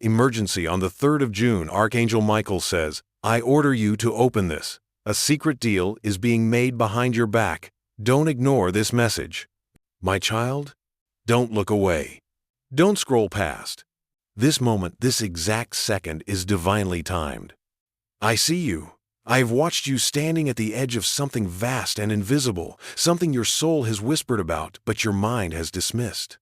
Emergency on the 3rd of June, Archangel Michael says, I order you to open this. A secret deal is being made behind your back. Don't ignore this message. My child, don't look away. Don't scroll past. This moment, this exact second, is divinely timed. I see you. I have watched you standing at the edge of something vast and invisible, something your soul has whispered about, but your mind has dismissed.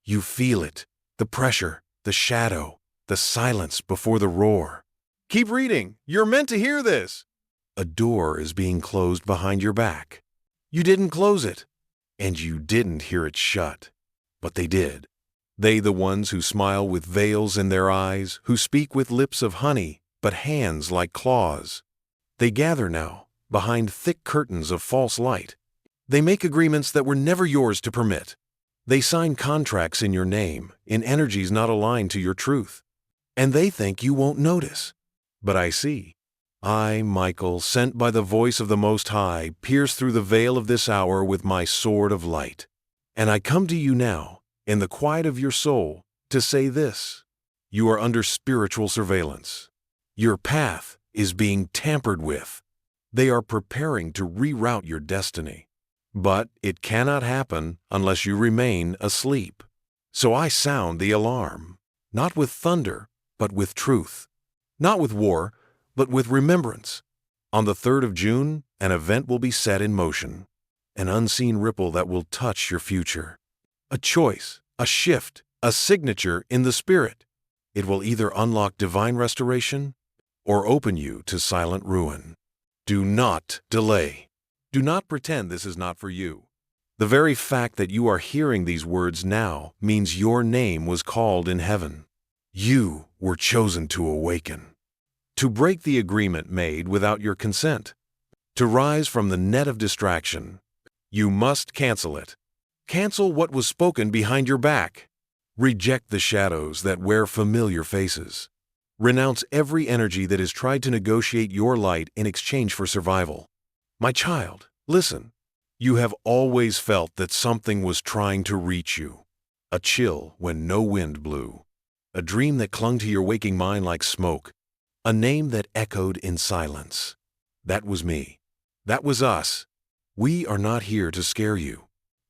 You feel it, the pressure, the shadow, the silence before the roar. Keep reading. You're meant to hear this. A door is being closed behind your back. You didn't close it, and you didn't hear it shut, but they did. They, the ones who smile with veils in their eyes, who speak with lips of honey, but hands like claws. They gather now, behind thick curtains of false light. They make agreements that were never yours to permit. They sign contracts in your name, in energies not aligned to your truth. And they think you won't notice. But I see. I, Michael, sent by the voice of the Most High, pierce through the veil of this hour with my sword of light. And I come to you now, in the quiet of your soul, to say this. You are under spiritual surveillance. Your path is being tampered with. They are preparing to reroute your destiny. But it cannot happen unless you remain asleep. So I sound the alarm, not with thunder, but with truth. Not with war, but with remembrance. On the 3rd of June, an event will be set in motion. An unseen ripple that will touch your future. A choice, a shift, a signature in the spirit. It will either unlock divine restoration or open you to silent ruin. Do not delay. Do not pretend this is not for you. The very fact that you are hearing these words now means your name was called in heaven. You were chosen to awaken. To break the agreement made without your consent. To rise from the net of distraction. You must cancel it. Cancel what was spoken behind your back. Reject the shadows that wear familiar faces. Renounce every energy that has tried to negotiate your light in exchange for survival. My child, listen. You have always felt that something was trying to reach you. A chill when no wind blew. A dream that clung to your waking mind like smoke. A name that echoed in silence. That was me. That was us. We are not here to scare you.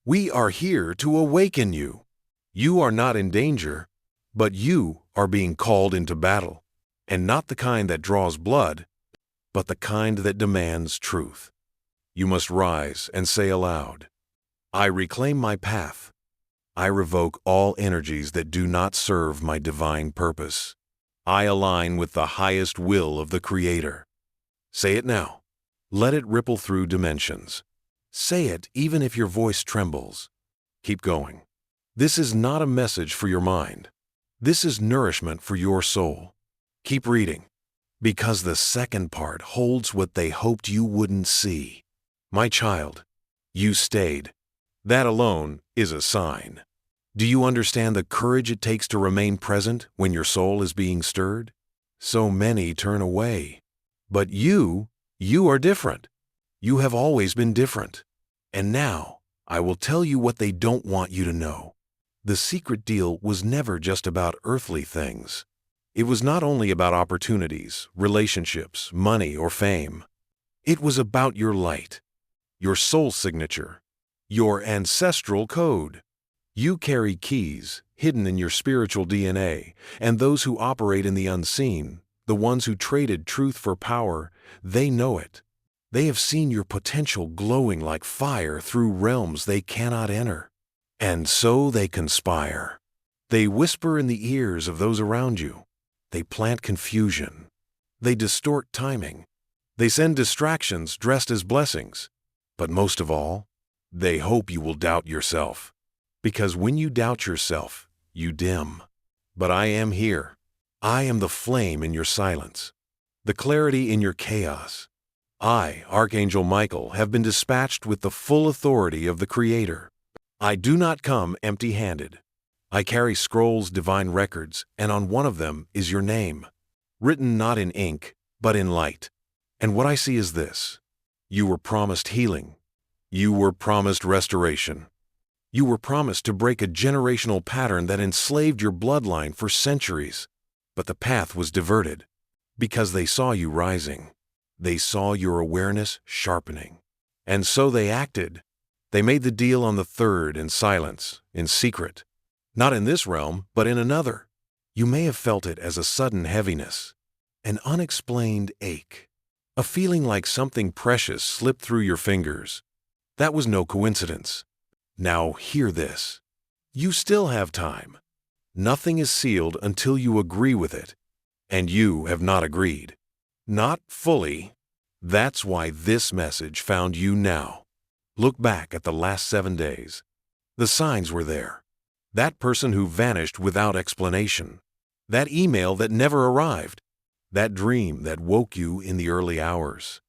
We are here to awaken you. You are not in danger, but you are being called into battle. And not the kind that draws blood, but the kind that demands truth. You must rise and say aloud, I reclaim my path. I revoke all energies that do not serve my divine purpose. I align with the highest will of the Creator. Say it now. Let it ripple through dimensions. Say it even if your voice trembles. Keep going. This is not a message for your mind. This is nourishment for your soul. Keep reading, because the second part holds what they hoped you wouldn't see. My child, you stayed. That alone is a sign. Do you understand the courage it takes to remain present when your soul is being stirred? So many turn away. But you are different. You have always been different. And now, I will tell you what they don't want you to know. The secret deal was never just about earthly things. It was not only about opportunities, relationships, money, or fame. It was about your light, your soul signature, your ancestral code. You carry keys hidden in your spiritual DNA, and those who operate in the unseen, the ones who traded truth for power, they know it. They have seen your potential glowing like fire through realms they cannot enter. And so they conspire. They whisper in the ears of those around you. They plant confusion. They distort timing. They send distractions dressed as blessings. But most of all, they hope you will doubt yourself. Because when you doubt yourself, you dim. But I am here. I am the flame in your silence, the clarity in your chaos. I, Archangel Michael, have been dispatched with the full authority of the Creator. I do not come empty-handed. I carry scrolls, divine records, and on one of them is your name, written not in ink, but in light. And what I see is this. You were promised healing. You were promised restoration. You were promised to break a generational pattern that enslaved your bloodline for centuries. but the path was diverted because they saw you rising. They saw your awareness sharpening. And so they acted. They made the deal on the 3rd in silence, in secret. Not in this realm, but in another. You may have felt it as a sudden heaviness, an unexplained ache, a feeling like something precious slipped through your fingers. That was no coincidence. Now hear this. You still have time. Nothing is sealed until you agree with it. And you have not agreed. Not fully. That's why this message found you now. Look back at the last 7 days. The signs were there. That person who vanished without explanation. That email that never arrived. That dream that woke you in the early hours.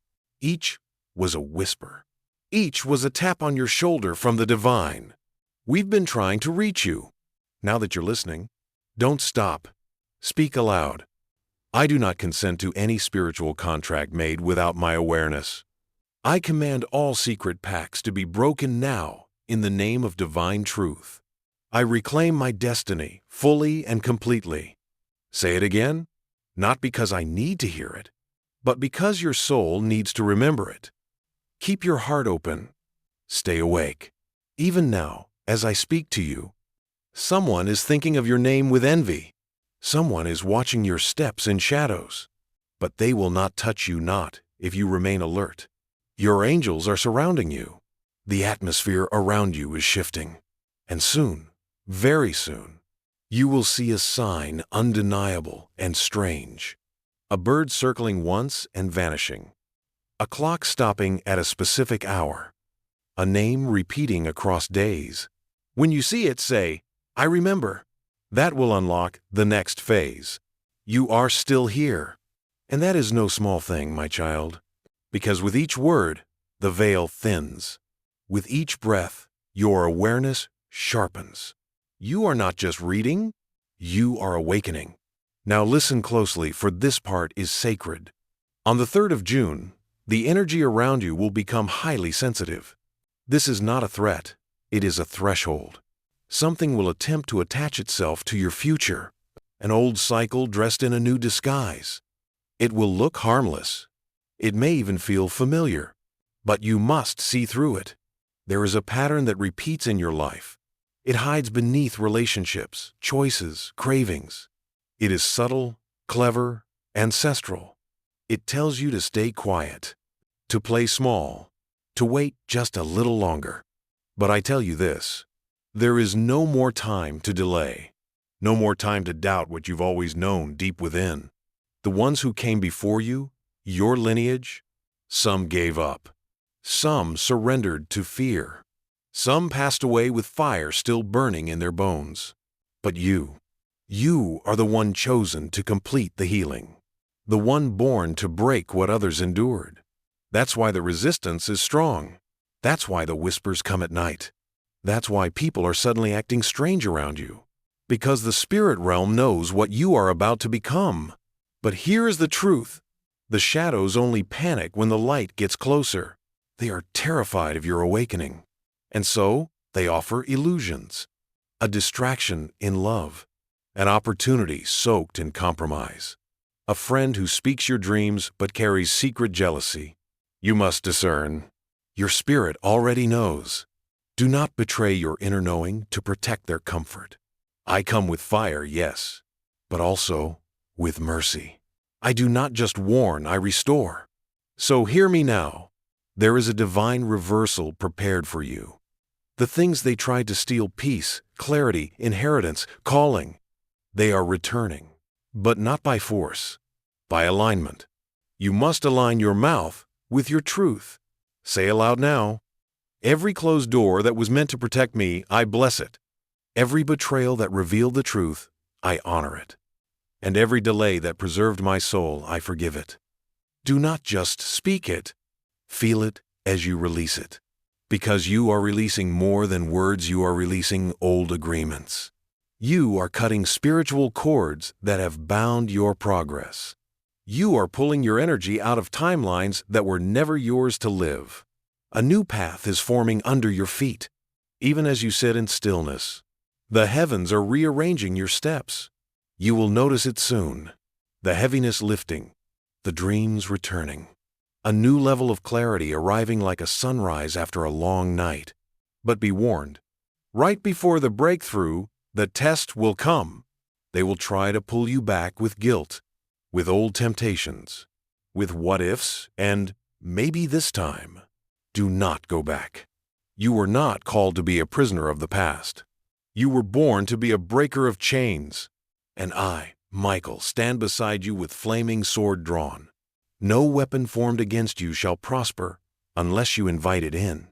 Each was a whisper. Each was a tap on your shoulder from the divine. We've been trying to reach you. Now that you're listening, don't stop. Speak aloud. I do not consent to any spiritual contract made without my awareness. I command all secret pacts to be broken now in the name of divine truth. I reclaim my destiny fully and completely. Say it again, not because I need to hear it, but because your soul needs to remember it. Keep your heart open. Stay awake. Even now, as I speak to you, someone is thinking of your name with envy. Someone is watching your steps in shadows. But they will not touch you not if you remain alert. Your angels are surrounding you. The atmosphere around you is shifting. And soon, very soon, you will see a sign undeniable and strange. A bird circling once and vanishing. A clock stopping at a specific hour. A name repeating across days. When you see it, say, I remember. That will unlock the next phase. You are still here. And that is no small thing, my child. Because with each word, the veil thins. With each breath, your awareness sharpens. You are not just reading, you are awakening. Now listen closely, for this part is sacred. On the 3rd of June, the energy around you will become highly sensitive. This is not a threat, it is a threshold. Something will attempt to attach itself to your future, an old cycle dressed in a new disguise. It will look harmless. It may even feel familiar, but you must see through it. There is a pattern that repeats in your life. It hides beneath relationships, choices, cravings. It is subtle, clever, ancestral. It tells you to stay quiet, to play small, to wait just a little longer. But I tell you this, there is no more time to delay, no more time to doubt what you've always known deep within. The ones who came before you, your lineage, some gave up. Some surrendered to fear. Some passed away with fire still burning in their bones. But you are the one chosen to complete the healing, the one born to break what others endured. That's why the resistance is strong. That's why the whispers come at night. That's why people are suddenly acting strange around you. Because the spirit realm knows what you are about to become. But here is the truth. The shadows only panic when the light gets closer. They are terrified of your awakening. And so, they offer illusions. A distraction in love. An opportunity soaked in compromise. A friend who speaks your dreams but carries secret jealousy. You must discern. Your spirit already knows. Do not betray your inner knowing to protect their comfort. I come with fire, yes, but also with mercy. I do not just warn, I restore. So hear me now. There is a divine reversal prepared for you. The things they tried to steal, peace, clarity, inheritance, calling, they are returning, but not by force, by alignment. You must align your mouth with your truth. Say aloud now, every closed door that was meant to protect me, I bless it. Every betrayal that revealed the truth, I honor it. And every delay that preserved my soul, I forgive it. Do not just speak it. Feel it as you release it. Because you are releasing more than words, you are releasing old agreements. You are cutting spiritual cords that have bound your progress. You are pulling your energy out of timelines that were never yours to live. A new path is forming under your feet. Even as you sit in stillness, the heavens are rearranging your steps. You will notice it soon. The heaviness lifting, the dreams returning. A new level of clarity arriving like a sunrise after a long night. But be warned, right before the breakthrough, the test will come. They will try to pull you back with guilt, with old temptations, with what-ifs, and maybe this time. Do not go back. You were not called to be a prisoner of the past. You were born to be a breaker of chains. And I, Michael, stand beside you with flaming sword drawn. No weapon formed against you shall prosper unless you invite it in.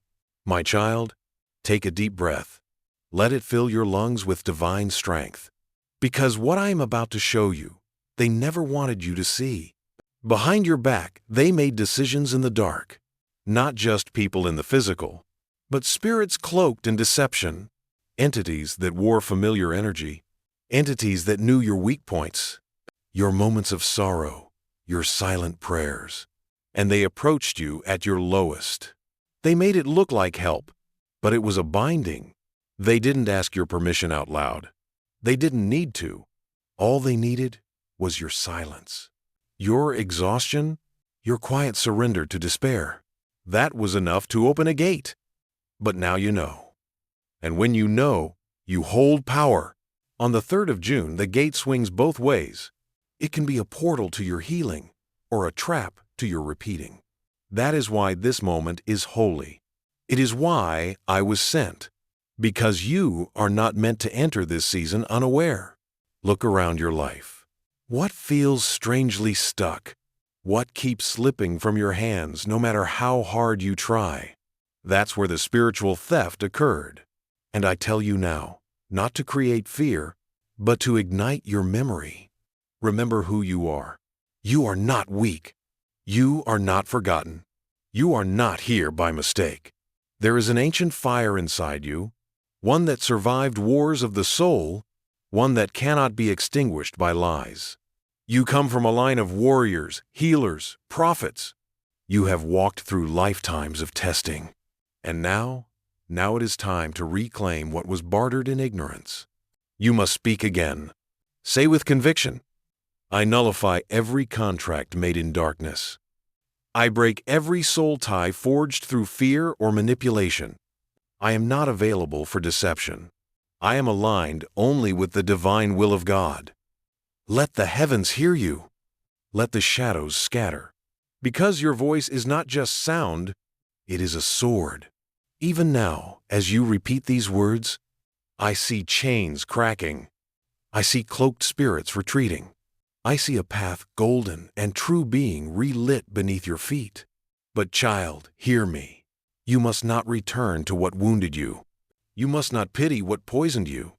My child, take a deep breath. Let it fill your lungs with divine strength. Because what I am about to show you, they never wanted you to see. Behind your back, they made decisions in the dark. Not just people in the physical, but spirits cloaked in deception. Entities that wore familiar energy. Entities that knew your weak points, your moments of sorrow, your silent prayers. And they approached you at your lowest. They made it look like help, but it was a binding. They didn't ask your permission out loud. They didn't need to. All they needed was your silence. Your exhaustion, your quiet surrender to despair. That was enough to open a gate. But now you know. And when you know, you hold power. On the 3rd of June, the gate swings both ways. It can be a portal to your healing or a trap to your repeating. That is why this moment is holy. It is why I was sent. Because you are not meant to enter this season unaware. Look around your life. What feels strangely stuck? What keeps slipping from your hands no matter how hard you try? That's where the spiritual theft occurred. And I tell you now, not to create fear, but to ignite your memory. Remember who you are. You are not weak. You are not forgotten. You are not here by mistake. There is an ancient fire inside you, one that survived wars of the soul, one that cannot be extinguished by lies. You come from a line of warriors, healers, prophets. You have walked through lifetimes of testing. And now it is time to reclaim what was bartered in ignorance. You must speak again. Say with conviction, I nullify every contract made in darkness. I break every soul tie forged through fear or manipulation. I am not available for deception. I am aligned only with the divine will of God. Let the heavens hear you. Let the shadows scatter. Because your voice is not just sound, it is a sword. Even now, as you repeat these words, I see chains cracking. I see cloaked spirits retreating. I see a path golden and true being relit beneath your feet. But child, hear me. You must not return to what wounded you. You must not pity what poisoned you.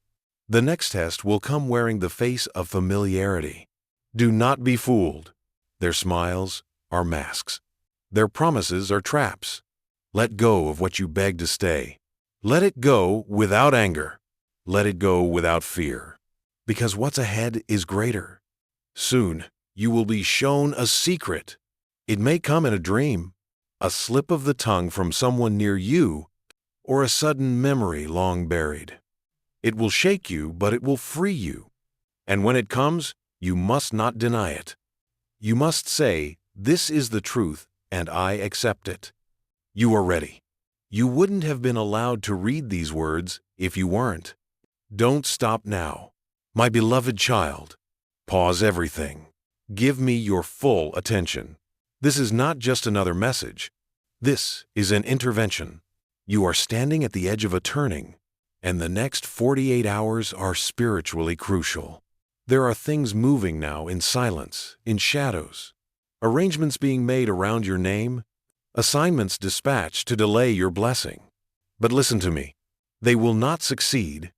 The next test will come wearing the face of familiarity. Do not be fooled. Their smiles are masks. Their promises are traps. Let go of what you beg to stay. Let it go without anger. Let it go without fear. Because what's ahead is greater. Soon, you will be shown a secret. It may come in a dream, a slip of the tongue from someone near you, or a sudden memory long buried. It will shake you, but it will free you. And when it comes, you must not deny it. You must say, this is the truth, and I accept it. You are ready. You wouldn't have been allowed to read these words if you weren't. Don't stop now. My beloved child, pause everything. Give me your full attention. This is not just another message. This is an intervention. You are standing at the edge of a turning, and the next 48 hours are spiritually crucial. There are things moving now in silence, in shadows. Arrangements being made around your name, assignments dispatched to delay your blessing. But listen to me. They will not succeed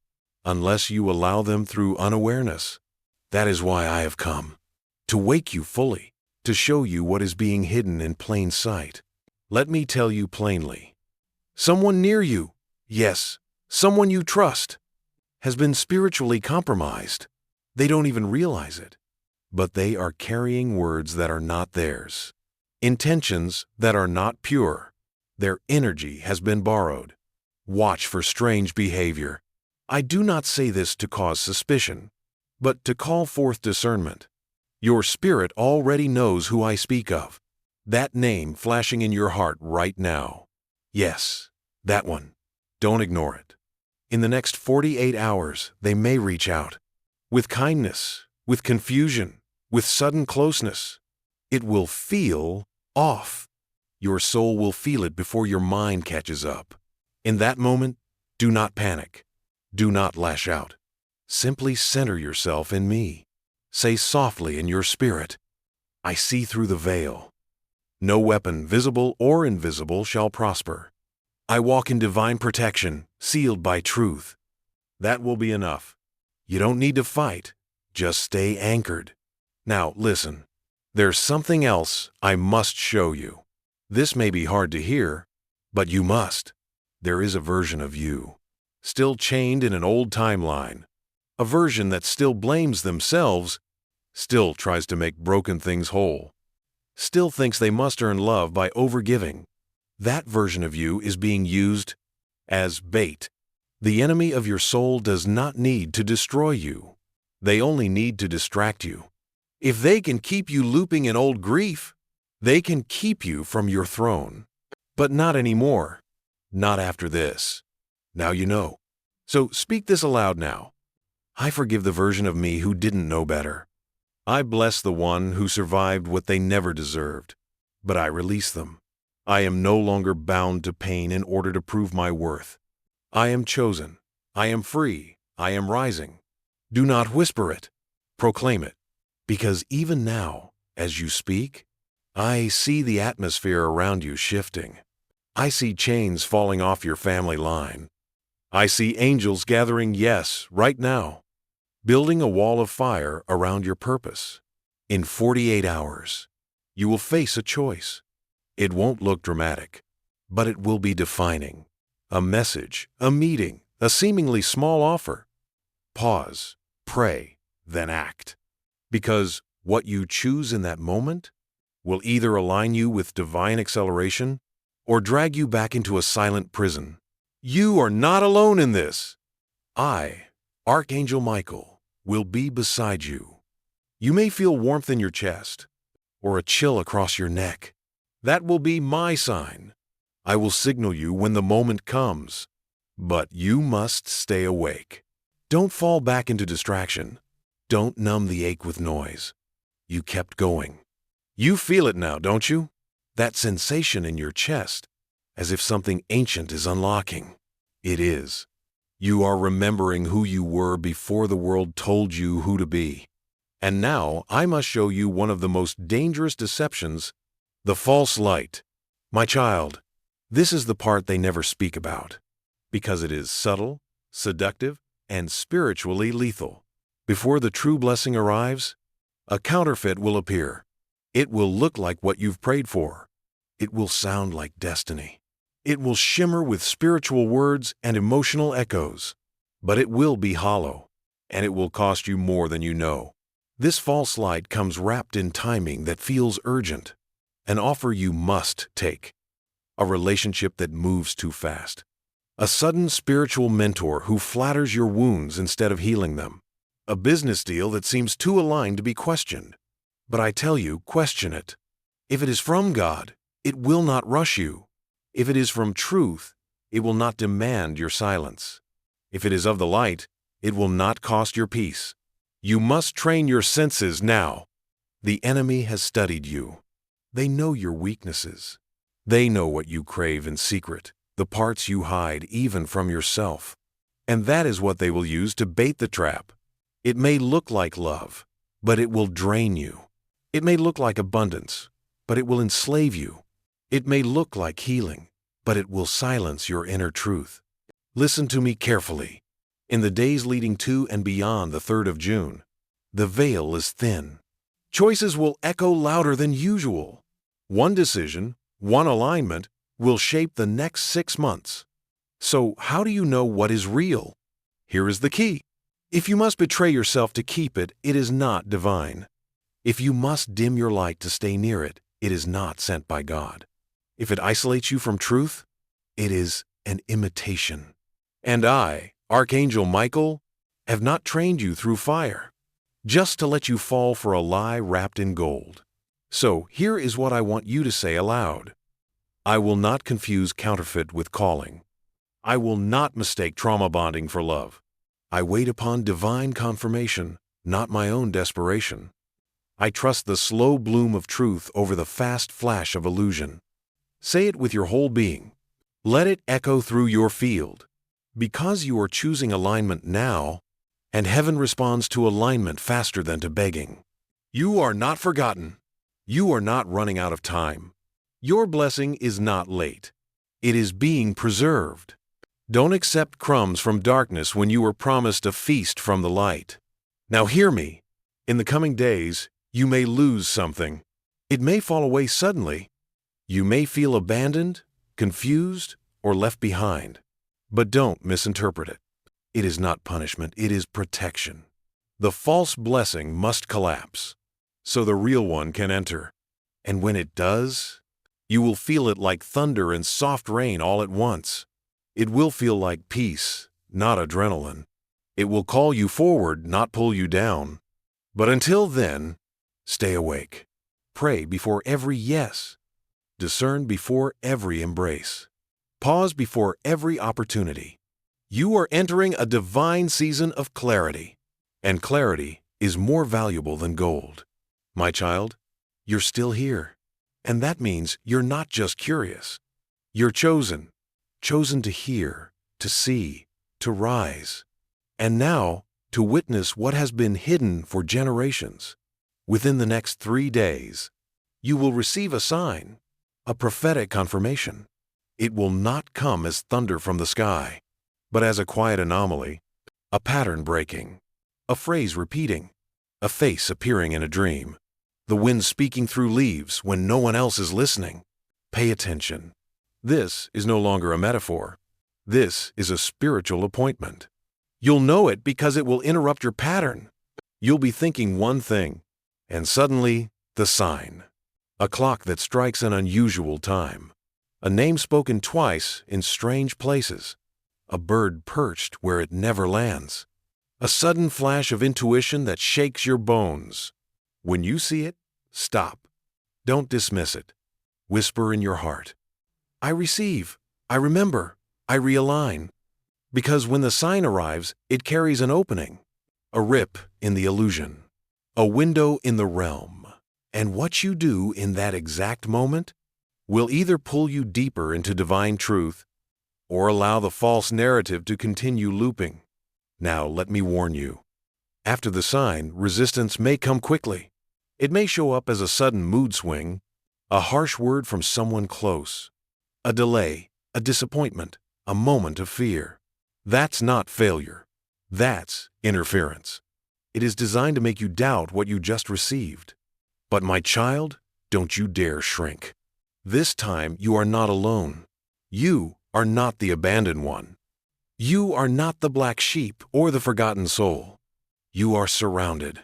unless you allow them through unawareness. That is why I have come. To wake you fully, to show you what is being hidden in plain sight. Let me tell you plainly. Someone near you, yes, someone you trust, has been spiritually compromised. They don't even realize it. But they are carrying words that are not theirs. Intentions that are not pure. Their energy has been borrowed. Watch for strange behavior. I do not say this to cause suspicion. but to call forth discernment. Your spirit already knows who I speak of. That name flashing in your heart right now. Yes, that one. Don't ignore it. In the next 48 hours, they may reach out. With kindness, with confusion, with sudden closeness. It will feel off. Your soul will feel it before your mind catches up. In that moment, do not panic. Do not lash out. Simply center yourself in me. Say softly in your spirit, I see through the veil. No weapon, visible or invisible, shall prosper. I walk in divine protection, sealed by truth. That will be enough. You don't need to fight. Just stay anchored. Now, listen. There's something else I must show you. This may be hard to hear, but you must. There is a version of you, still chained in an old timeline. A version that still blames themselves, still tries to make broken things whole, still thinks they must earn love by overgiving. That version of you is being used as bait. The enemy of your soul does not need to destroy you. They only need to distract you. If they can keep you looping in old grief, they can keep you from your throne. But not anymore. Not after this. Now you know. So speak this aloud now. I forgive the version of me who didn't know better. I bless the one who survived what they never deserved. But I release them. I am no longer bound to pain in order to prove my worth. I am chosen. I am free. I am rising. Do not whisper it. Proclaim it. Because even now, as you speak, I see the atmosphere around you shifting. I see chains falling off your family line. I see angels gathering yes right now, building a wall of fire around your purpose. In 48 hours, you will face a choice. It won't look dramatic, but it will be defining. A message, a meeting, a seemingly small offer. Pause, pray, then act. Because what you choose in that moment will either align you with divine acceleration or drag you back into a silent prison. You are not alone in this. I, Archangel Michael, will be beside you. You may feel warmth in your chest or a chill across your neck. That will be my sign. I will signal you when the moment comes. But you must stay awake. Don't fall back into distraction. Don't numb the ache with noise. You kept going. You feel it now, don't you? That sensation in your chest, as if something ancient is unlocking. It is. You are remembering who you were before the world told you who to be. And now I must show you one of the most dangerous deceptions, the false light. My child, this is the part they never speak about, because it is subtle, seductive, and spiritually lethal. Before the true blessing arrives, a counterfeit will appear. It will look like what you've prayed for. It will sound like destiny. It will shimmer with spiritual words and emotional echoes. But it will be hollow, and it will cost you more than you know. This false light comes wrapped in timing that feels urgent, an offer you must take, a relationship that moves too fast, a sudden spiritual mentor who flatters your wounds instead of healing them, a business deal that seems too aligned to be questioned. But I tell you, question it. If it is from God, it will not rush you. If it is from truth, it will not demand your silence. If it is of the light, it will not cost your peace. You must train your senses now. The enemy has studied you. They know your weaknesses. They know what you crave in secret, the parts you hide even from yourself. And that is what they will use to bait the trap. It may look like love, but it will drain you. It may look like abundance, but it will enslave you. It may look like healing, but it will silence your inner truth. Listen to me carefully. In the days leading to and beyond the 3rd of June, the veil is thin. Choices will echo louder than usual. One decision, one alignment, will shape the next 6 months. So how do you know what is real? Here is the key. If you must betray yourself to keep it, it is not divine. If you must dim your light to stay near it, it is not sent by God. If it isolates you from truth, it is an imitation. And I, Archangel Michael, have not trained you through fire. just to let you fall for a lie wrapped in gold. So here is what I want you to say aloud. I will not confuse counterfeit with calling. I will not mistake trauma bonding for love. I wait upon divine confirmation, not my own desperation. I trust the slow bloom of truth over the fast flash of illusion. Say it with your whole being. Let it echo through your field. Because you are choosing alignment now, and heaven responds to alignment faster than to begging. You are not forgotten. You are not running out of time. Your blessing is not late. It is being preserved. Don't accept crumbs from darkness when you were promised a feast from the light. Now hear me. In the coming days, you may lose something. It may fall away suddenly. You may feel abandoned, confused, or left behind. But don't misinterpret it. It is not punishment, it is protection. The false blessing must collapse, so the real one can enter. And when it does, you will feel it like thunder and soft rain all at once. It will feel like peace, not adrenaline. It will call you forward, not pull you down. But until then, stay awake. Pray before every yes. Discern before every embrace. Pause before every opportunity. You are entering a divine season of clarity, and clarity is more valuable than gold. My child, you're still here, and that means you're not just curious. You're chosen to hear, to see, to rise, and now to witness what has been hidden for generations. Within the next 3 days, you will receive a sign, a prophetic confirmation. It will not come as thunder from the sky, but as a quiet anomaly, a pattern breaking, a phrase repeating, a face appearing in a dream, the wind speaking through leaves when no one else is listening. Pay attention. This is no longer a metaphor. This is a spiritual appointment. You'll know it because it will interrupt your pattern. You'll be thinking one thing, and suddenly, the sign. A clock that strikes an unusual time. A name spoken twice in strange places. A bird perched where it never lands. A sudden flash of intuition that shakes your bones. When you see it, stop. Don't dismiss it. Whisper in your heart. I receive. I remember. I realign. Because when the sign arrives, it carries an opening. A rip in the illusion. A window in the realm. And what you do in that exact moment will either pull you deeper into divine truth or allow the false narrative to continue looping. Now, let me warn you. After the sign, resistance may come quickly. It may show up as a sudden mood swing, a harsh word from someone close, a delay, a disappointment, a moment of fear. That's not failure. That's interference. It is designed to make you doubt what you just received. But my child, don't you dare shrink. This time you are not alone. You are not the abandoned one. You are not the black sheep or the forgotten soul. You are surrounded.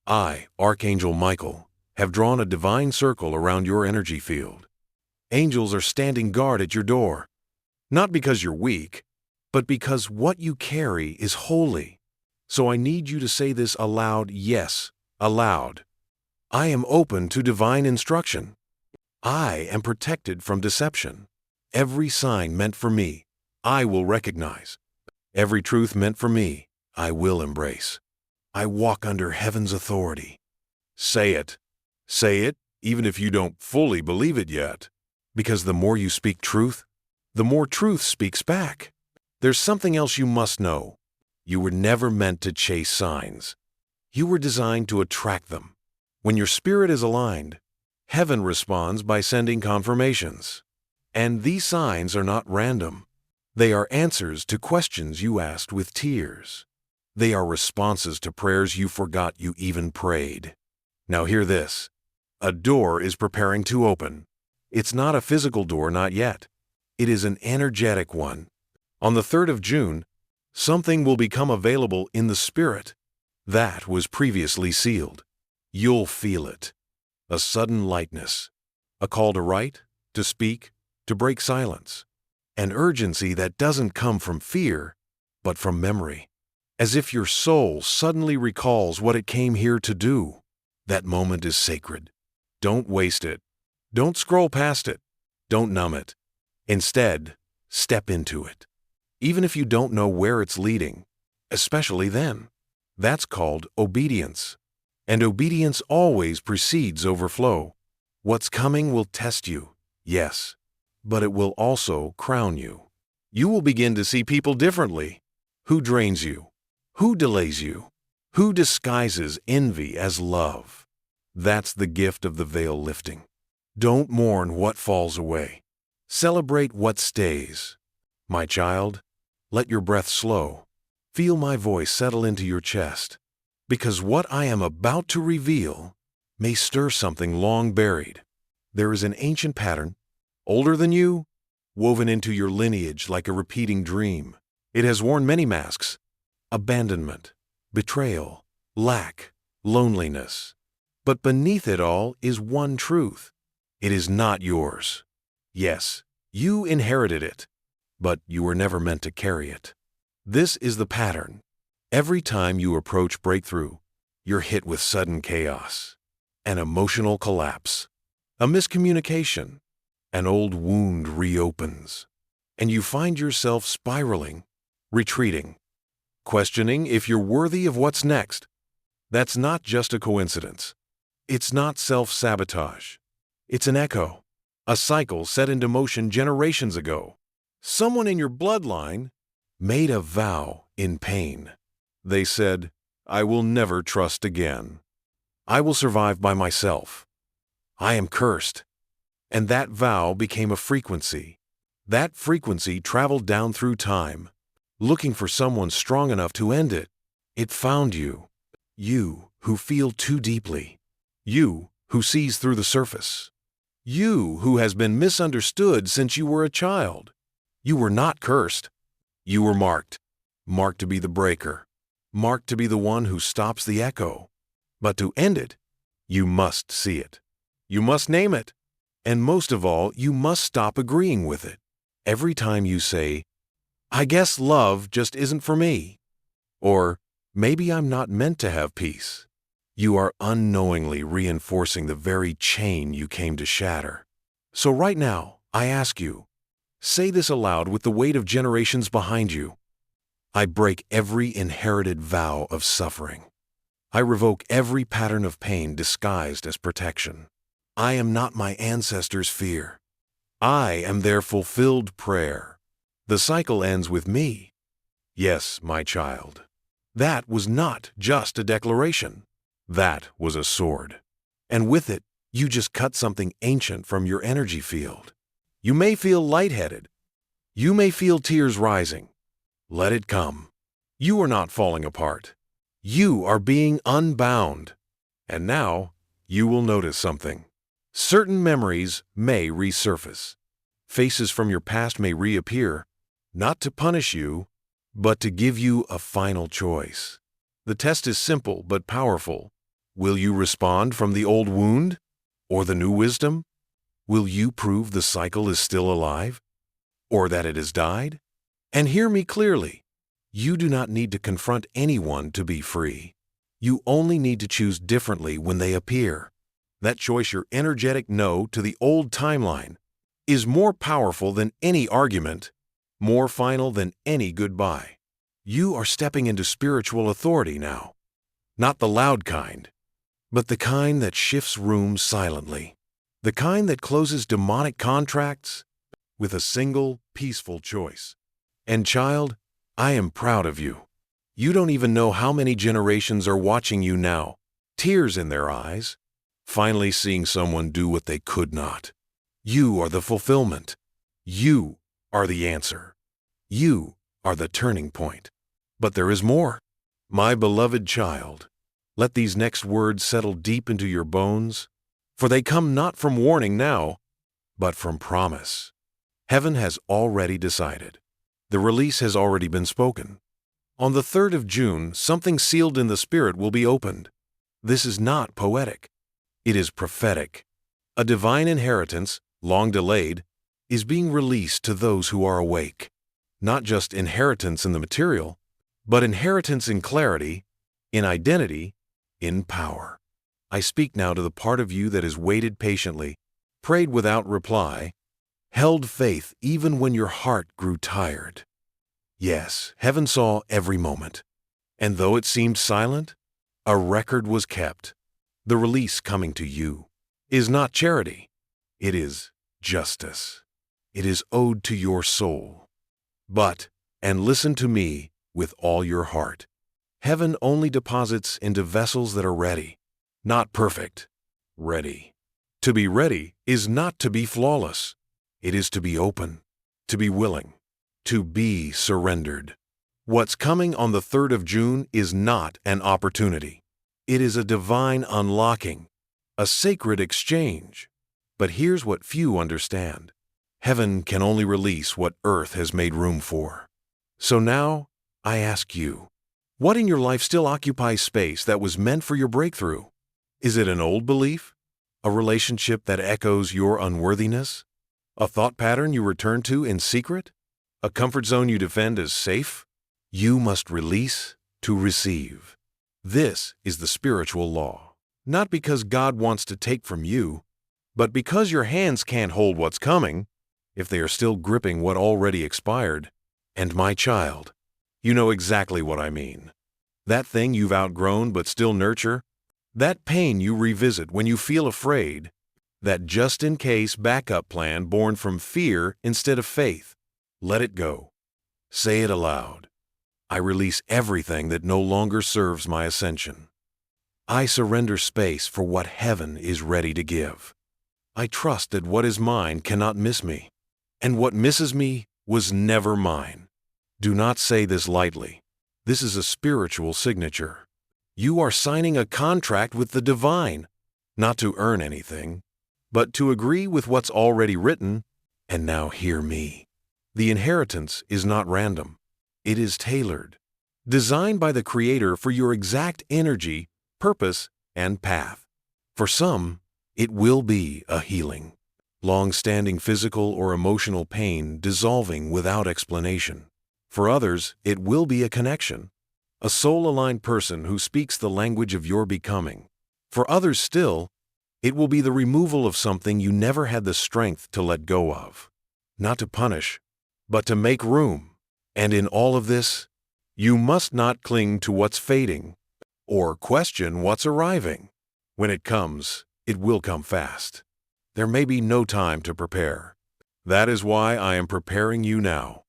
I, Archangel Michael, have drawn a divine circle around your energy field. Angels are standing guard at your door, not because you're weak, but because what you carry is holy. So I need you to say this aloud, yes, aloud. I am open to divine instruction. I am protected from deception. Every sign meant for me, I will recognize. Every truth meant for me, I will embrace. I walk under heaven's authority. Say it. Say it, even if you don't fully believe it yet. Because the more you speak truth, the more truth speaks back. There's something else you must know. You were never meant to chase signs. You were designed to attract them. When your spirit is aligned, heaven responds by sending confirmations. And these signs are not random. They are answers to questions you asked with tears. They are responses to prayers you forgot you even prayed. Now hear this. A door is preparing to open. It's not a physical door, not yet. It is an energetic one. On the 3rd of June, something will become available in the spirit that was previously sealed. You'll feel it. A sudden lightness. A call to write, to speak, to break silence. An urgency that doesn't come from fear, but from memory. as if your soul suddenly recalls what it came here to do. That moment is sacred. Don't waste it. Don't scroll past it. Don't numb it. Instead, step into it. Even if you don't know where it's leading, especially then. That's called obedience. And obedience always precedes overflow. What's coming will test you, yes, but it will also crown you. You will begin to see people differently. Who drains you? Who delays you? Who disguises envy as love? That's the gift of the veil lifting. Don't mourn what falls away. Celebrate what stays. My child, let your breath slow. Feel my voice settle into your chest. Because what I am about to reveal may stir something long buried. There is an ancient pattern, older than you, woven into your lineage like a repeating dream. It has worn many masks: abandonment, betrayal, lack, loneliness. But beneath it all is one truth. It is not yours. Yes, you inherited it, but you were never meant to carry it. This is the pattern. Every time you approach breakthrough, you're hit with sudden chaos, an emotional collapse, a miscommunication. An old wound reopens, and you find yourself spiraling, retreating, questioning if you're worthy of what's next. That's not just a coincidence. It's not self-sabotage. It's an echo, a cycle set into motion generations ago. Someone in your bloodline made a vow in pain. They said, "I will never trust again. I will survive by myself. I am cursed." And that vow became a frequency. That frequency traveled down through time, looking for someone strong enough to end it. It found you. You who feel too deeply. You who sees through the surface. You who has been misunderstood since you were a child. You were not cursed. You were marked. Marked to be the breaker. Marked to be the one who stops the echo. But to end it, you must see it. You must name it. And most of all, you must stop agreeing with it. Every time you say, "I guess love just isn't for me," or "maybe I'm not meant to have peace," you are unknowingly reinforcing the very chain you came to shatter. So right now, I ask you, say this aloud with the weight of generations behind you. I break every inherited vow of suffering. I revoke every pattern of pain disguised as protection. I am not my ancestors' fear. I am their fulfilled prayer. The cycle ends with me. Yes, my child. That was not just a declaration. That was a sword. And with it, you just cut something ancient from your energy field. You may feel lightheaded. You may feel tears rising. Let it come. You are not falling apart. You are being unbound. And now, you will notice something. Certain memories may resurface. Faces from your past may reappear, not to punish you, but to give you a final choice. The test is simple but powerful. Will you respond from the old wound or the new wisdom? Will you prove the cycle is still alive or that it has died? And hear me clearly. You do not need to confront anyone to be free. You only need to choose differently when they appear. That choice, your energetic no to the old timeline, is more powerful than any argument, more final than any goodbye. You are stepping into spiritual authority now. Not the loud kind, but the kind that shifts rooms silently. The kind that closes demonic contracts with a single, peaceful choice. And child, I am proud of you. You don't even know how many generations are watching you now, tears in their eyes, finally seeing someone do what they could not. You are the fulfillment. You are the answer. You are the turning point. But there is more. My beloved child, let these next words settle deep into your bones, for they come not from warning now, but from promise. Heaven has already decided. The release has already been spoken. On the 3rd of June, something sealed in the Spirit will be opened. This is not poetic. It is prophetic. A divine inheritance, long delayed, is being released to those who are awake. Not just inheritance in the material, but inheritance in clarity, in identity, in power. I speak now to the part of you that has waited patiently, prayed without reply, held faith even when your heart grew tired. Yes, heaven saw every moment. And though it seemed silent, a record was kept. The release coming to you is not charity. It is justice. It is owed to your soul. But, and listen to me with all your heart, heaven only deposits into vessels that are ready, not perfect, ready. To be ready is not to be flawless. It is to be open, to be willing, to be surrendered. What's coming on the 3rd of June is not an opportunity. It is a divine unlocking, a sacred exchange. But here's what few understand. Heaven can only release what earth has made room for. So now, I ask you, what in your life still occupies space that was meant for your breakthrough? Is it an old belief? A relationship that echoes your unworthiness? A thought pattern you return to in secret? A comfort zone you defend as safe? You must release to receive. This is the spiritual law. Not because God wants to take from you, but because your hands can't hold what's coming if they are still gripping what already expired. And my child, you know exactly what I mean. That thing you've outgrown but still nurture, that pain you revisit when you feel afraid, that just-in-case backup plan born from fear instead of faith. Let it go. Say it aloud. I release everything that no longer serves my ascension. I surrender space for what heaven is ready to give. I trust that what is mine cannot miss me, and what misses me was never mine. Do not say this lightly. This is a spiritual signature. You are signing a contract with the divine, not to earn anything, but to agree with what's already written. And now hear me. The inheritance is not random. It is tailored, designed by the Creator for your exact energy, purpose, and path. For some, it will be a healing, long-standing physical or emotional pain dissolving without explanation. For others, it will be a connection, a soul-aligned person who speaks the language of your becoming. For others still, it will be the removal of something you never had the strength to let go of. Not to punish, but to make room. And in all of this, you must not cling to what's fading or question what's arriving. When it comes, it will come fast. There may be no time to prepare. That is why I am preparing you now.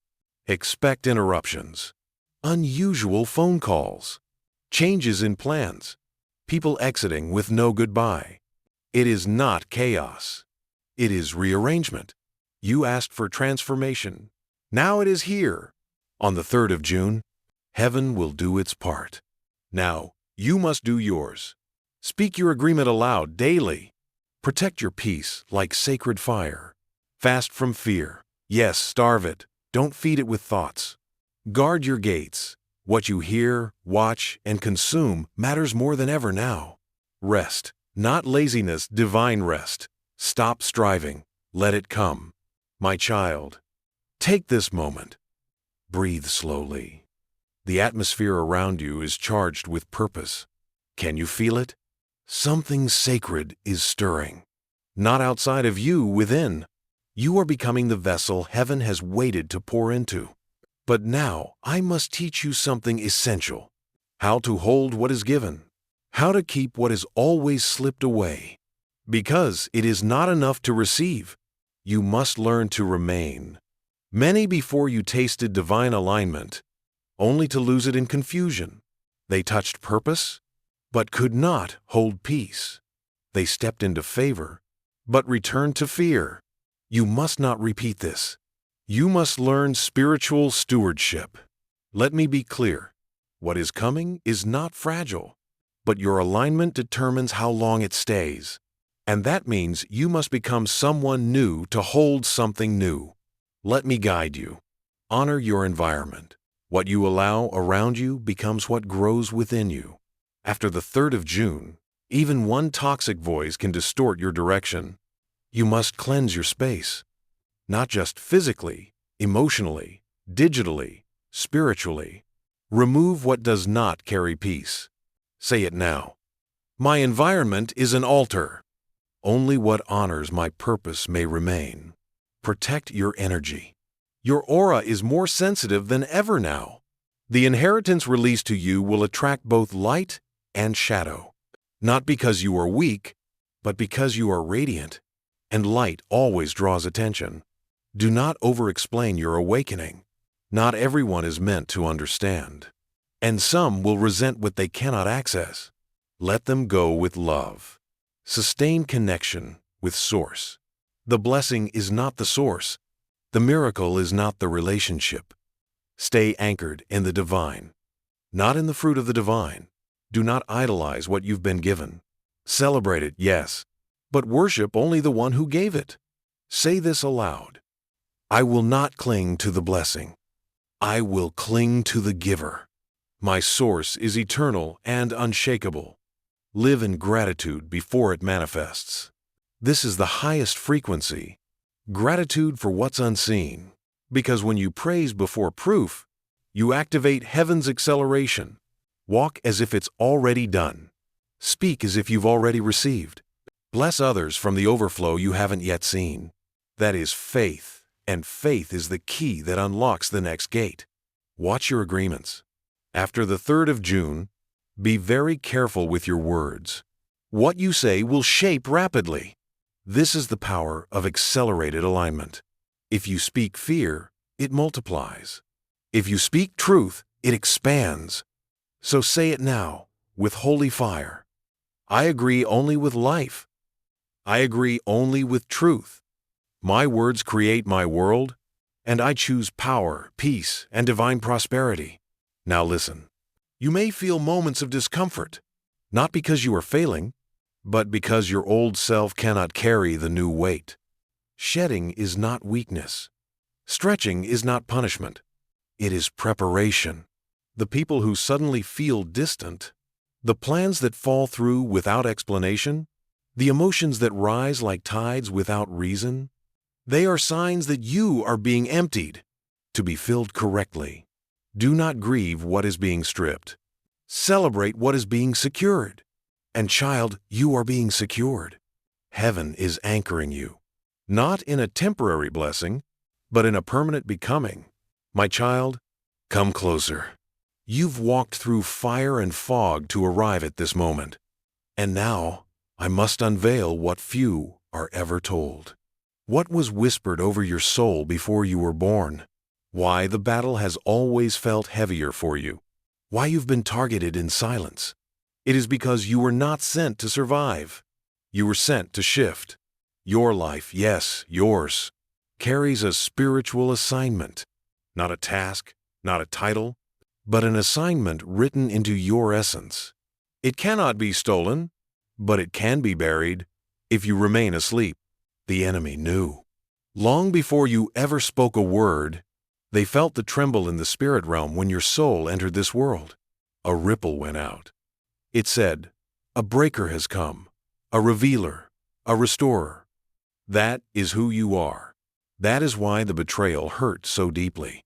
Expect interruptions, unusual phone calls, changes in plans, people exiting with no goodbye. It is not chaos. It is rearrangement. You asked for transformation. Now it is here. On the 3rd of June, heaven will do its part. Now, you must do yours. Speak your agreement aloud daily. Protect your peace like sacred fire. Fast from fear. Yes, starve it. Don't feed it with thoughts. Guard your gates. What you hear, watch, and consume matters more than ever now. Rest, not laziness, divine rest. Stop striving. Let it come. My child, take this moment. Breathe slowly. The atmosphere around you is charged with purpose. Can you feel it? Something sacred is stirring. Not outside of you, within. You are becoming the vessel heaven has waited to pour into. But now I must teach you something essential. How to hold what is given. How to keep what has always slipped away. Because it is not enough to receive. You must learn to remain. Many before you tasted divine alignment, only to lose it in confusion. They touched purpose, but could not hold peace. They stepped into favor, but returned to fear. You must not repeat this. You must learn spiritual stewardship. Let me be clear. What is coming is not fragile, but your alignment determines how long it stays. And that means you must become someone new to hold something new. Let me guide you. Honor your environment. What you allow around you becomes what grows within you. After the 3rd of June, even one toxic voice can distort your direction. You must cleanse your space. Not just physically, emotionally, digitally, spiritually. Remove what does not carry peace. Say it now. My environment is an altar. Only what honors my purpose may remain. Protect your energy. Your aura is more sensitive than ever now. The inheritance released to you will attract both light and shadow. Not because you are weak, but because you are radiant. And light always draws attention. Do not over-explain your awakening. Not everyone is meant to understand. And some will resent what they cannot access. Let them go with love. Sustain connection with Source. The blessing is not the source. The miracle is not the relationship. Stay anchored in the divine, not in the fruit of the divine. Do not idolize what you've been given. Celebrate it, yes, but worship only the one who gave it. Say this aloud. I will not cling to the blessing. I will cling to the giver. My source is eternal and unshakable. Live in gratitude before it manifests. This is the highest frequency. Gratitude for what's unseen. Because when you praise before proof, you activate heaven's acceleration. Walk as if it's already done. Speak as if you've already received. Bless others from the overflow you haven't yet seen. That is faith, and faith is the key that unlocks the next gate. Watch your agreements. After the 3rd of June, be very careful with your words. What you say will shape rapidly. This is the power of accelerated alignment. If you speak fear, it multiplies. If you speak truth, it expands. So say it now, with holy fire. I agree only with life. I agree only with truth. My words create my world, and I choose power, peace, and divine prosperity. Now listen. You may feel moments of discomfort, not because you are failing, but because your old self cannot carry the new weight. Shedding is not weakness. Stretching is not punishment. It is preparation. The people who suddenly feel distant, the plans that fall through without explanation, the emotions that rise like tides without reason, they are signs that you are being emptied to be filled correctly. Do not grieve what is being stripped. Celebrate what is being secured. And child, you are being secured. Heaven is anchoring you, not in a temporary blessing, but in a permanent becoming. My child, come closer. You've walked through fire and fog to arrive at this moment. And now, I must unveil what few are ever told. What was whispered over your soul before you were born? Why the battle has always felt heavier for you. Why you've been targeted in silence. It is because you were not sent to survive. You were sent to shift. Your life, yes, yours, carries a spiritual assignment. Not a task, not a title, but an assignment written into your essence. It cannot be stolen, but it can be buried if you remain asleep. The enemy knew. Long before you ever spoke a word, they felt the tremble in the spirit realm when your soul entered this world. A ripple went out. It said, a breaker has come, a revealer, a restorer. That is who you are. That is why the betrayal hurt so deeply.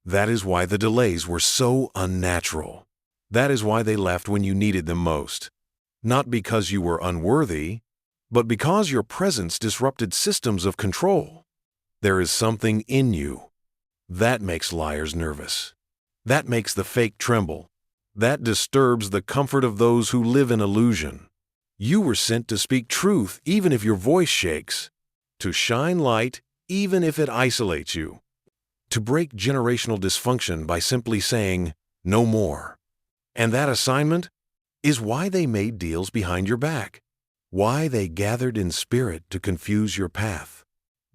That is why the delays were so unnatural. That is why they left when you needed them most. Not because you were unworthy, but because your presence disrupted systems of control. There is something in you. That makes liars nervous. That makes the fake tremble. That disturbs the comfort of those who live in illusion. You were sent to speak truth even if your voice shakes, to shine light even if it isolates you, to break generational dysfunction by simply saying, no more. And that assignment is why they made deals behind your back, why they gathered in spirit to confuse your path.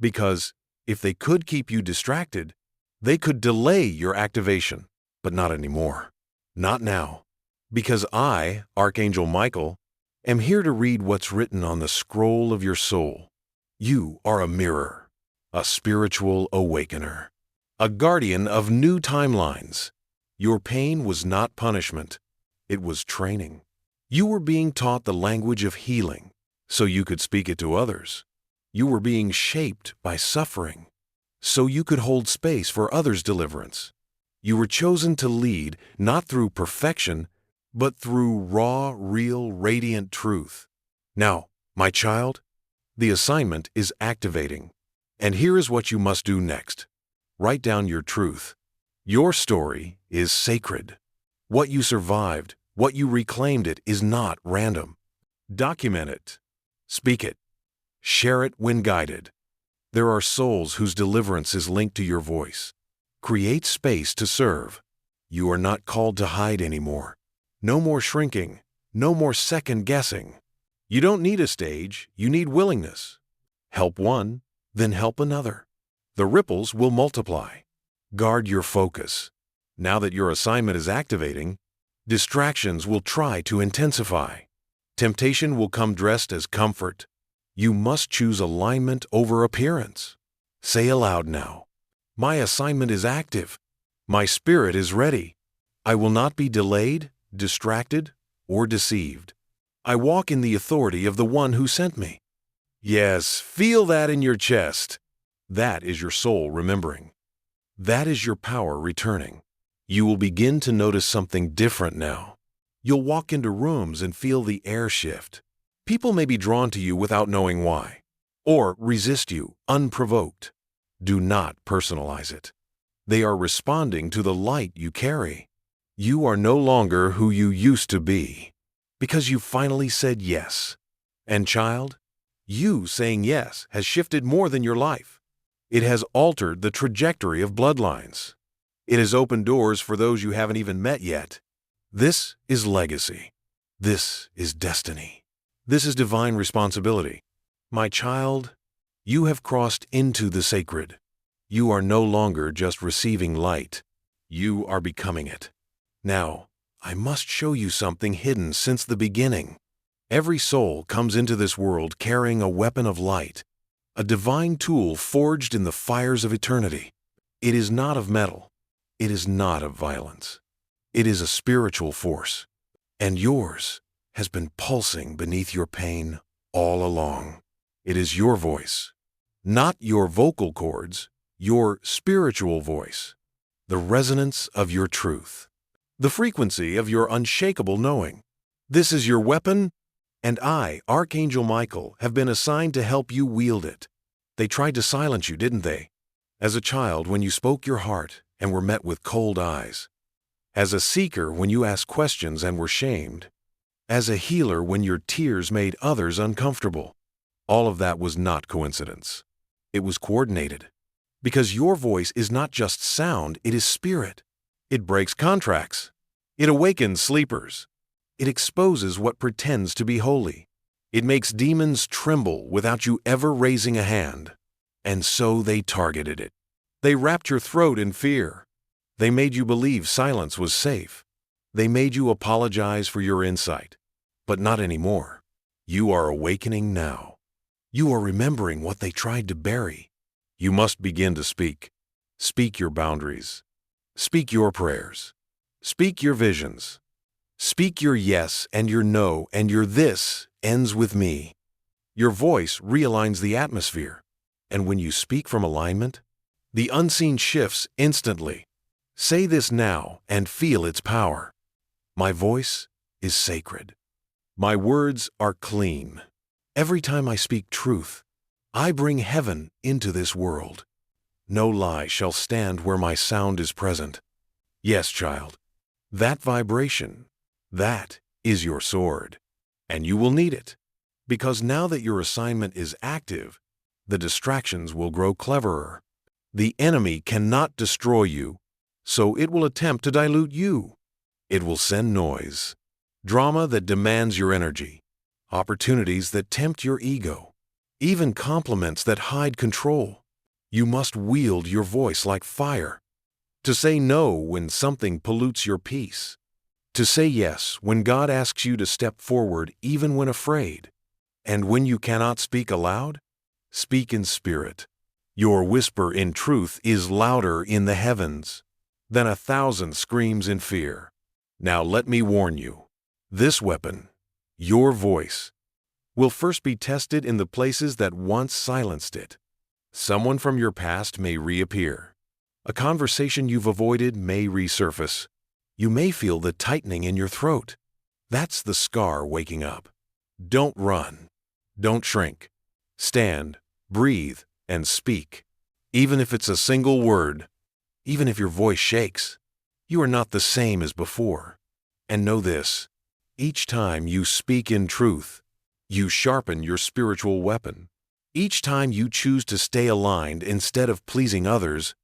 Because if they could keep you distracted, they could delay your activation, but not anymore. Not now. Because I, Archangel Michael, am here to read what's written on the scroll of your soul. You are a mirror, a spiritual awakener, a guardian of new timelines. Your pain was not punishment. It was training. You were being taught the language of healing so you could speak it to others. You were being shaped by suffering so you could hold space for others' deliverance. You were chosen to lead not through perfection, but through raw, real, radiant truth. Now, my child, the assignment is activating. And here is what you must do next. Write down your truth. Your story is sacred. What you survived, what you reclaimed it is not random. Document it. Speak it. Share it when guided. There are souls whose deliverance is linked to your voice. Create space to serve. You are not called to hide anymore. No more shrinking. No more second guessing. You don't need a stage, you need willingness. Help one, then help another. The ripples will multiply. Guard your focus. Now that your assignment is activating, distractions will try to intensify. Temptation will come dressed as comfort. You must choose alignment over appearance. Say aloud now, my assignment is active. My spirit is ready. I will not be delayed, distracted, or deceived. I walk in the authority of the one who sent me. Yes, feel that in your chest. That is your soul remembering. That is your power returning. You will begin to notice something different now. You'll walk into rooms and feel the air shift. People may be drawn to you without knowing why, or resist you unprovoked. Do not personalize it. They are responding to the light you carry. You are no longer who you used to be, because you finally said yes. And child, you saying yes has shifted more than your life. It has altered the trajectory of bloodlines. It has opened doors for those you haven't even met yet. This is legacy. This is destiny. This is divine responsibility. My child, you have crossed into the sacred. You are no longer just receiving light. You are becoming it. Now, I must show you something hidden since the beginning. Every soul comes into this world carrying a weapon of light, a divine tool forged in the fires of eternity. It is not of metal. It is not of violence. It is a spiritual force, and yours has been pulsing beneath your pain all along. It is your voice, not your vocal cords, your spiritual voice, the resonance of your truth, the frequency of your unshakable knowing. This is your weapon, and I, Archangel Michael, have been assigned to help you wield it. They tried to silence you, didn't they? As a child, when you spoke your heart and were met with cold eyes. As a seeker, when you asked questions and were shamed. As a healer, when your tears made others uncomfortable. All of that was not coincidence. It was coordinated. Because your voice is not just sound, it is spirit. It breaks contracts. It awakens sleepers. It exposes what pretends to be holy. It makes demons tremble without you ever raising a hand. And so they targeted it. They wrapped your throat in fear. They made you believe silence was safe. They made you apologize for your insight. But not anymore. You are awakening now. You are remembering what they tried to bury. You must begin to speak. Speak your boundaries. Speak your prayers. Speak your visions. Speak your yes and your no and your this ends with me. Your voice realigns the atmosphere. And when you speak from alignment, the unseen shifts instantly. Say this now and feel its power. My voice is sacred. My words are clean. Every time I speak truth, I bring heaven into this world. No lie shall stand where my sound is present. Yes, child, that vibration, that is your sword. And you will need it, because now that your assignment is active, the distractions will grow cleverer. The enemy cannot destroy you, so it will attempt to dilute you. It will send noise, drama that demands your energy, opportunities that tempt your ego, even compliments that hide control. You must wield your voice like fire, to say no when something pollutes your peace, to say yes when God asks you to step forward even when afraid. And when you cannot speak aloud, speak in spirit. Your whisper in truth is louder in the heavens than 1,000 screams in fear. Now let me warn you, this weapon, your voice, will first be tested in the places that once silenced it. Someone from your past may reappear. A conversation you've avoided may resurface. You may feel the tightening in your throat. That's the scar waking up. Don't run. Don't shrink. Stand, breathe, and speak. Even if it's a single word, even if your voice shakes, you are not the same as before. And know this, each time you speak in truth, you sharpen your spiritual weapon. Each time you choose to stay aligned instead of pleasing others,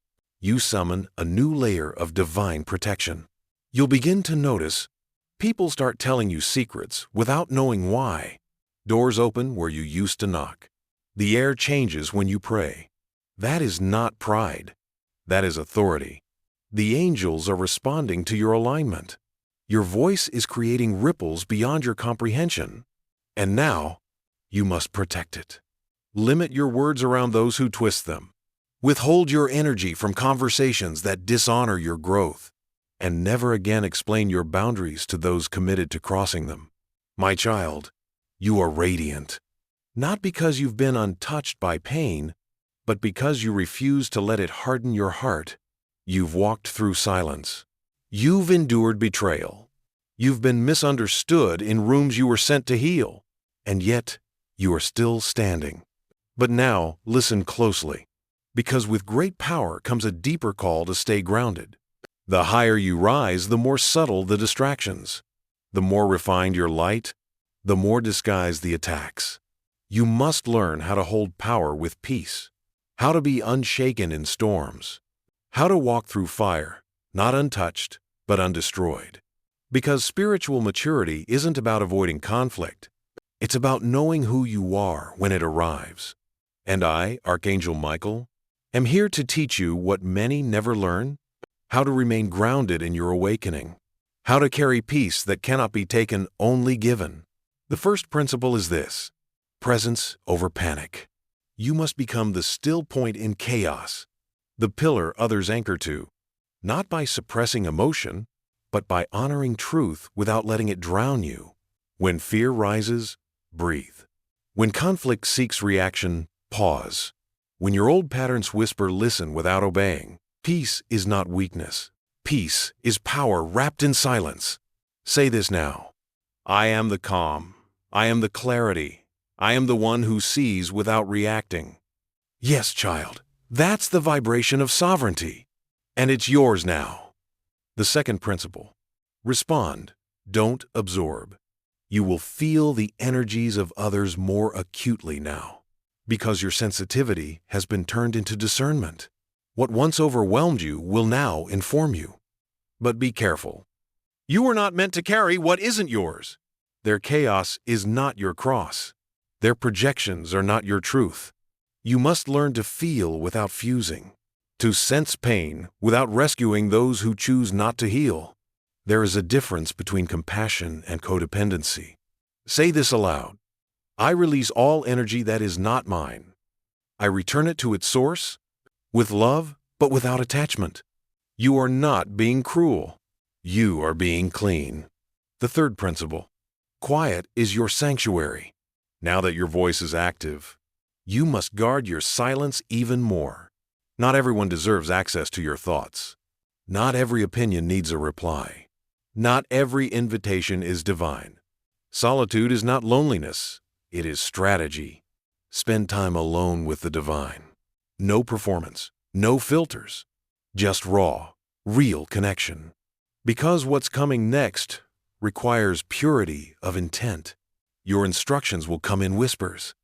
you summon a new layer of divine protection. You'll begin to notice people start telling you secrets without knowing why. Doors open where you used to knock. The air changes when you pray. That is not pride. That is authority. The angels are responding to your alignment. Your voice is creating ripples beyond your comprehension. And now, you must protect it. Limit your words around those who twist them. Withhold your energy from conversations that dishonor your growth. And never again explain your boundaries to those committed to crossing them. My child, you are radiant. Not because you've been untouched by pain, but because you refuse to let it harden your heart. You've walked through silence. You've endured betrayal. You've been misunderstood in rooms you were sent to heal. And yet, you are still standing. But now, listen closely. Because with great power comes a deeper call to stay grounded. The higher you rise, the more subtle the distractions. The more refined your light, the more disguised the attacks. You must learn how to hold power with peace. How to be unshaken in storms. How to walk through fire, not untouched, but undestroyed. Because spiritual maturity isn't about avoiding conflict. It's about knowing who you are when it arrives. And I, Archangel Michael, am here to teach you what many never learn: how to remain grounded in your awakening, how to carry peace that cannot be taken, only given. The first principle is this: presence over panic. You must become the still point in chaos, the pillar others anchor to, not by suppressing emotion, but by honoring truth without letting it drown you. When fear rises, breathe. When conflict seeks reaction, pause. When your old patterns whisper, listen without obeying. Peace is not weakness. Peace is power wrapped in silence. Say this now: I am the calm. I am the clarity. I am the one who sees without reacting. Yes, child, that's the vibration of sovereignty. And it's yours now. The second principle: respond, don't absorb. You will feel the energies of others more acutely now, because your sensitivity has been turned into discernment. What once overwhelmed you will now inform you. But be careful. You are not meant to carry what isn't yours. Their chaos is not your cross. Their projections are not your truth. You must learn to feel without fusing, to sense pain without rescuing those who choose not to heal. There is a difference between compassion and codependency. Say this aloud: I release all energy that is not mine. I return it to its source, with love, but without attachment. You are not being cruel. You are being clean. The third principle: quiet is your sanctuary. Now that your voice is active, you must guard your silence even more. Not everyone deserves access to your thoughts. Not every opinion needs a reply. Not every invitation is divine. Solitude is not loneliness. It is strategy. Spend time alone with the divine. No performance, no filters, just raw, real connection. Because what's coming next requires purity of intent. Your instructions will come in whispers.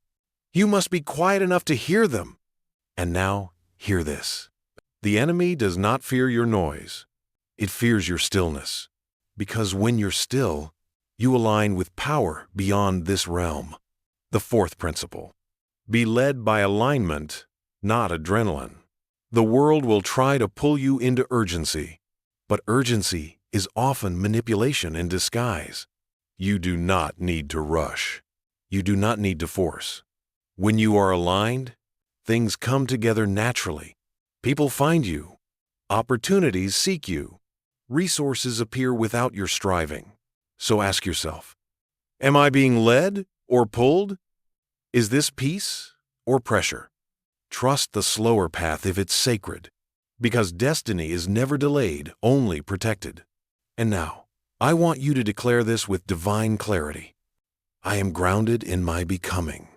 You must be quiet enough to hear them. And now, hear this. The enemy does not fear your noise. It fears your stillness. Because when you're still, you align with power beyond this realm. The fourth principle: be led by alignment, not adrenaline. The world will try to pull you into urgency, but urgency is often manipulation in disguise. You do not need to rush. You do not need to force. When you are aligned, things come together naturally. People find you. Opportunities seek you. Resources appear without your striving. So ask yourself, am I being led or pulled? Is this peace or pressure? Trust the slower path if it's sacred. Because destiny is never delayed, only protected. And now, I want you to declare this with divine clarity. I am grounded in my becoming.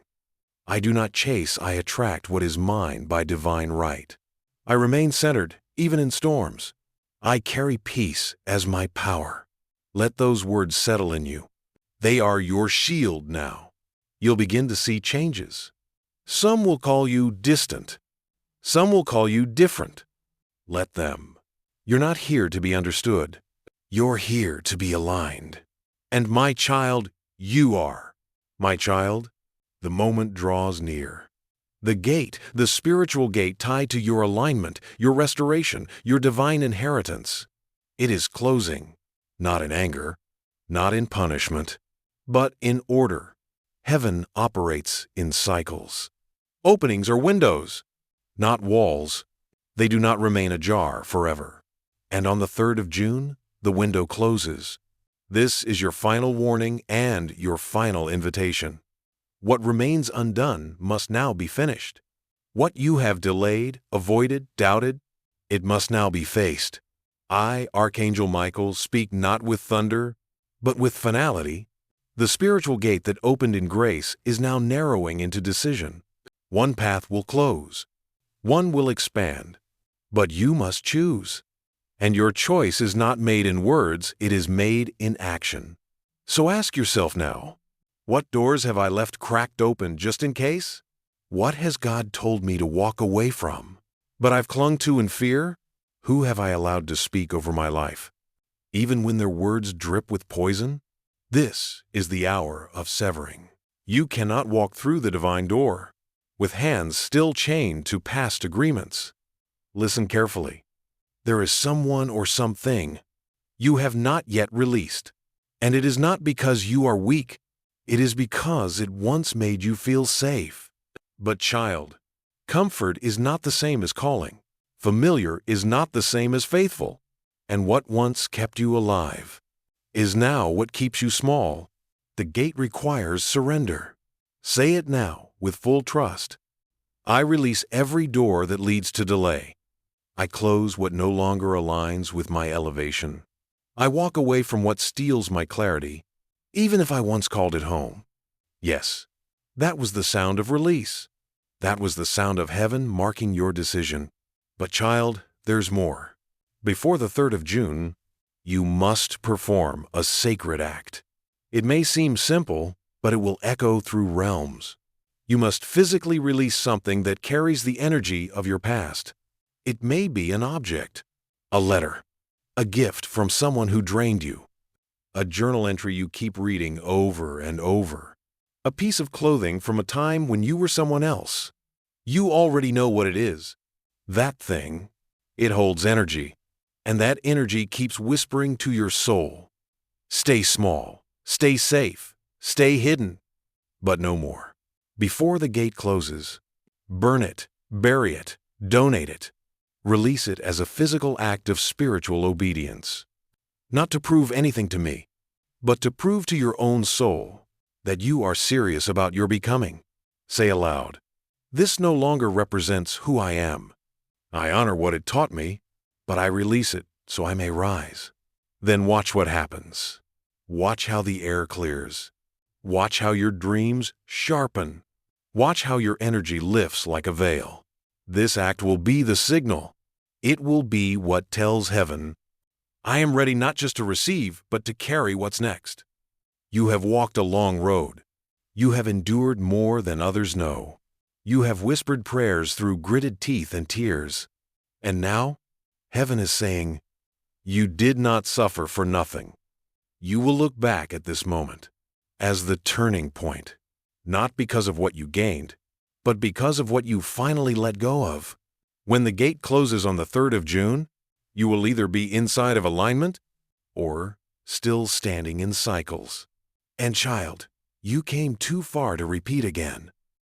I do not chase, I attract what is mine by divine right. I remain centered, even in storms. I carry peace as my power. Let those words settle in you. They are your shield now. You'll begin to see changes. Some will call you distant. Some will call you different. Let them. You're not here to be understood. You're here to be aligned. And my child, you are. My child, the moment draws near. The gate, the spiritual gate tied to your alignment, your restoration, your divine inheritance. It is closing, not in anger, not in punishment, but in order. Heaven operates in cycles. Openings are windows, not walls. They do not remain ajar forever. And on the 3rd of June, the window closes. This is your final warning and your final invitation. What remains undone must now be finished. What you have delayed, avoided, doubted, it must now be faced. I, Archangel Michael, speak not with thunder, but with finality. The spiritual gate that opened in grace is now narrowing into decision. One path will close. One will expand. But you must choose. And your choice is not made in words, it is made in action. So ask yourself now, what doors have I left cracked open just in case? What has God told me to walk away from, but I've clung to in fear? Who have I allowed to speak over my life, even when their words drip with poison? This is the hour of severing. You cannot walk through the divine door with hands still chained to past agreements. Listen carefully. There is someone or something you have not yet released, and it is not because you are weak. It is because it once made you feel safe. But child, comfort is not the same as calling. Familiar is not the same as faithful. And what once kept you alive is now what keeps you small. The gate requires surrender. Say it now with full trust. I release every door that leads to delay. I close what no longer aligns with my elevation. I walk away from what steals my clarity, even if I once called it home. Yes, that was the sound of release. That was the sound of heaven marking your decision. But child, there's more. Before the 3rd of June, you must perform a sacred act. It may seem simple, but it will echo through realms. You must physically release something that carries the energy of your past. It may be an object, a letter, a gift from someone who drained you, a journal entry you keep reading over and over, a piece of clothing from a time when you were someone else. You already know what it is. That thing, it holds energy, and that energy keeps whispering to your soul. Stay small, stay safe, stay hidden, but no more. Before the gate closes, burn it, bury it, donate it. Release it as a physical act of spiritual obedience. Not to prove anything to me, but to prove to your own soul that you are serious about your becoming. Say aloud, this no longer represents who I am. I honor what it taught me, but I release it so I may rise. Then watch what happens. Watch how the air clears. Watch how your dreams sharpen. Watch how your energy lifts like a veil. This act will be the signal. It will be what tells heaven, I am ready not just to receive, but to carry what's next. You have walked a long road. You have endured more than others know. You have whispered prayers through gritted teeth and tears. And now, heaven is saying, you did not suffer for nothing. You will look back at this moment as the turning point, not because of what you gained, but because of what you finally let go of. When the gate closes on the 3rd of June, you will either be inside of alignment or still standing in cycles. And child, you came too far to repeat again.